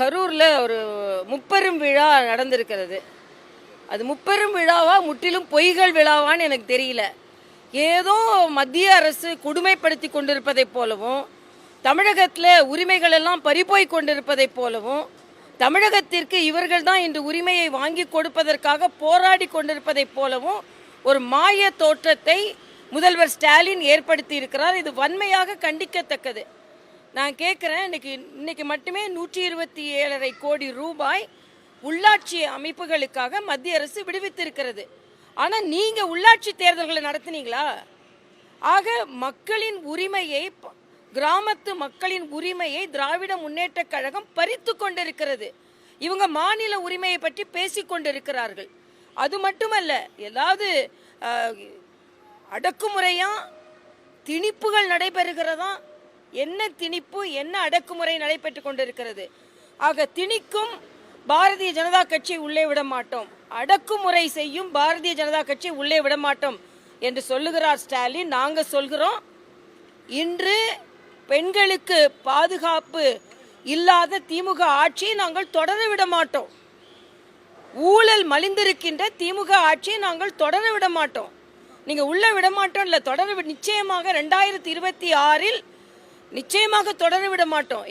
கரூர்ல ஒரு முப்பெரும் விழா நடந்திருக்கிறது. அது முப்பெரும் விழாவா முற்றிலும் பொய்கள் விழாவான்னு எனக்கு தெரியல. ஏதோ மத்திய அரசு கொடுமைப்படுத்தி கொண்டிருப்பதை போலவும், தமிழகத்தில் உரிமைகள் எல்லாம் பறிபோய் கொண்டிருப்பதை போலவும், தமிழகத்திற்கு இவர்கள் தான் இன்று உரிமையை வாங்கி கொடுப்பதற்காக போராடி கொண்டிருப்பதை போலவும் ஒரு மாய தோற்றத்தை முதல்வர் ஸ்டாலின் ஏற்படுத்தி இருக்கிறார். இது வன்மையாக கண்டிக்கத்தக்கது. நான் கேட்குறேன், இன்னைக்கு மட்டுமே 127.5 கோடி ரூபாய் உள்ளாட்சி அமைப்புகளுக்காக மத்திய அரசு விடுவித்திருக்கிறது. ஆனால் நீங்கள் உள்ளாட்சி தேர்தல்களை நடத்தினீங்களா? ஆக மக்களின் உரிமையை, கிராமத்து மக்களின் உரிமையை திராவிட முன்னேற்ற கழகம் பறித்து கொண்டிருக்கிறது. இவங்க மாநில உரிமையை பற்றி பேசிக்கொண்டிருக்கிறார்கள். அது மட்டுமல்ல, ஏதாவது அடக்குமுறையா திணிப்புகள் நடைபெறுகிறதா? என்ன திணிப்பு, என்ன அடக்குமுறை நடைபெற்று கொண்டிருக்கிறது? ஆக திணிக்கும் பாரதிய ஜனதா கட்சி உள்ளே விட மாட்டோம், அடக்குமுறை செய்யும் பாரதிய ஜனதா கட்சி உள்ளே விட மாட்டோம் என்று சொல்லுகிறார் ஸ்டாலின். நாங்கள் சொல்கிறோம், இன்று பெண்களுக்கு பாதுகாப்பு இல்லாத திமுக ஆட்சியை நாங்கள் தொடர விட மாட்டோம். ஊழல் மலிந்திருக்கின்ற திமுக ஆட்சியை நாங்கள் தொடர விட மாட்டோம். நீங்கள் உள்ள விட மாட்டோம் இல்லை, தொடர நிச்சயமாக 2026 நிச்சயமாக தொடர விட மாட்டோம்.